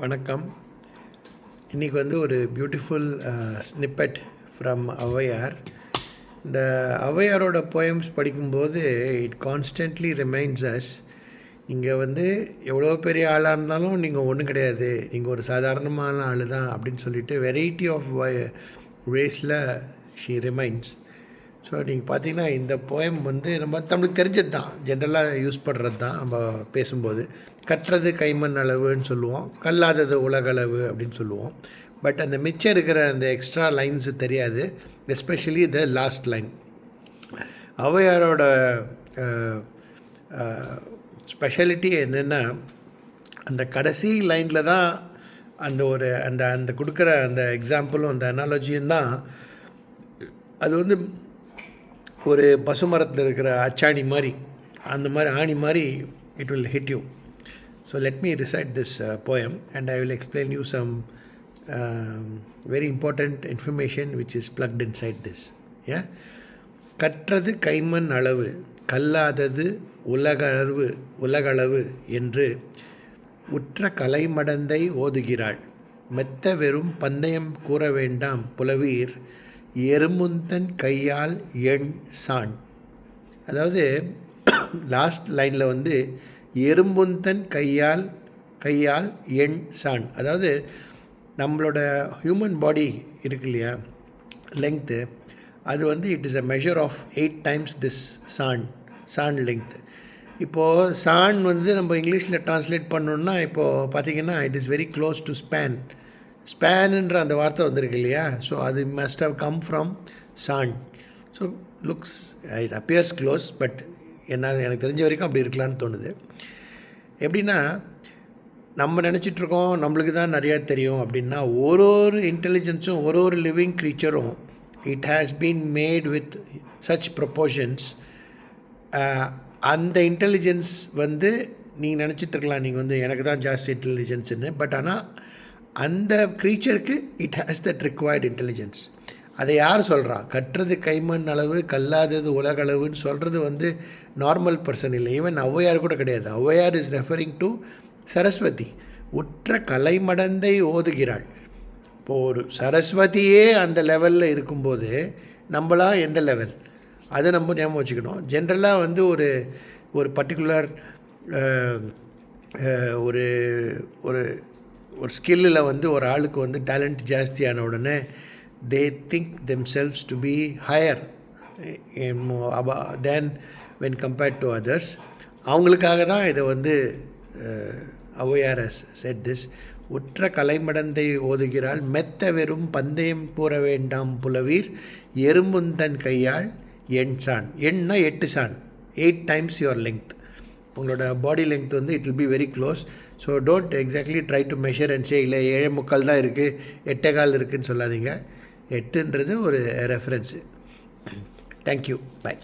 வணக்கம். இன்றைக்கி வந்து ஒரு பியூட்டிஃபுல் ஸ்னிப்பெட் ஃப்ரம் ஔவையார். இந்த ஔவையாரோட போயம்ஸ் படிக்கும்போது இட் கான்ஸ்டன்ட்லி ரிமைண்ட்ஸ் அஸ், நீங்கள் வந்து எவ்வளோ பெரிய ஆளாக இருந்தாலும் நீங்கள் ஒன்றும் கிடையாது, நீங்கள் ஒரு சாதாரணமான ஆள் தான் அப்படின்னு சொல்லிட்டு வெரைட்டி ஆஃப் வேஸில் ஷீ ரிமைண்ட்ஸ். ஸோ நீங்கள் பார்த்தீங்கன்னா இந்த போயம் வந்து நம்மளுக்கு தெரிஞ்சது தான், ஜென்ரலாக யூஸ் பண்ணுறது தான். நம்ம பேசும்போது கற்றது கைமண் அளவுன்னு சொல்லுவோம், கல்லாதது உலகளவு அப்படின்னு சொல்லுவோம். பட் அந்த மிச்சம் இருக்கிற அந்த எக்ஸ்ட்ரா லைன்ஸு தெரியாது, எஸ்பெஷலி த லாஸ்ட் லைன். ஔவையாரோட ஸ்பெஷாலிட்டி என்னென்னா, அந்த கடைசி லைனில் தான் அந்த ஒரு அந்த அந்த கொடுக்குற அந்த எக்ஸாம்பிளும் அந்த அனாலஜியும் தான் அது வந்து ஒரு பசுமரத்தில் இருக்கிற அச்சாணி மாதிரி, அந்த மாதிரி ஆணி மாதிரி it will hit you. So let me recite this poem and I will explain you some very important information which is plugged inside this. Yeah? கற்றது கைமண் அளவு, கல்லாதது உலகளவு என்று உற்ற கலைமடந்தை ஓதுகிறாள். மெத்த வெறும் பந்தயம் கூற வேண்டாம் புலவீர், எறும்புந்தன் கையால் எண் சான். அதாவது லாஸ்ட் லைனில் வந்து எறும்புந்தன் கையால் எண் சான், அதாவது நம்மளோட ஹியூமன் பாடி இருக்கு இல்லையா, லெங்க்த்து, அது வந்து it is a measure of 8 times this saan length. இப்போது சான் வந்து நம்ம இங்கிலீஷில் ட்ரான்ஸ்லேட் பண்ணோன்னா இப்போது பார்த்திங்கன்னா it is very close to ஸ்பேனுன்ற அந்த வார்த்தை வந்திருக்கு இல்லையா. ஸோ அது must have come from saan. So looks it appears close, but எனக்கு தெரிஞ்ச வரைக்கும் அப்படி இருக்கலான்னு தோணுது. எப்படின்னா, நம்ம நினச்சிட்ருக்கோம் நம்மளுக்கு தான் நிறையா தெரியும் அப்படின்னா, ஒரு இன்டெலிஜென்ஸும் ஒரு லிவிங் க்ரீச்சரும் it has been made with such proportions. அந்த இன்டெலிஜென்ஸ் வந்து நீங்கள் நினச்சிட்ருக்கலாம், நீங்கள் வந்து எனக்கு தான் ஜாஸ்தி இன்டெலிஜென்ஸுன்னு. பட் ஆனால் அந்த க்ரீச்சருக்கு it has that required intelligence. அதை யார் சொல்கிறா? கற்றது கைமண் அளவு, கல்லாதது உலகளவுன்னு சொல்கிறது வந்து நார்மல் பர்சன் இல்லை, ஈவன் ஔவையார் கூட கிடையாது. Avvaiyar is referring to Saraswati. உற்ற கலைமடந்தை ஓதுகிறாள். இப்போது ஒரு சரஸ்வதியே அந்த லெவலில் இருக்கும்போது நம்மளாம் எந்த லெவல், அதை நம்ம ஞாபகம் வச்சுக்கணும். ஜென்ரலாக வந்து ஒரு பர்டிகுலர் ஒரு ஒரு ஸ்கில்லில் வந்து ஒரு ஆளுக்கு வந்து டேலண்ட் ஜாஸ்தியான உடனே they think themselves to be higher than when compared to others. அவங்களுக்காக தான் இதை வந்து ஔவையார் has said this. உற்ற கலைமடந்தை ஓதுகிறாள், மெத்த வெறும் பந்தயம் கூற வேண்டாம் புலவீர், எறும்புந்தன் கையால் எண் சான். எண்ணா 8 சான், 8 times your length. உங்களோட பாடி லெங்த் வந்து it will be very close. So don't exactly try to measure and say இல்லை 7.75 தான் இருக்குது, 8.25 இருக்குதுன்னு சொல்லாதீங்க. 8ன்றது ஒரு ரெஃபரன்ஸு. தேங்க்யூ, பாய்.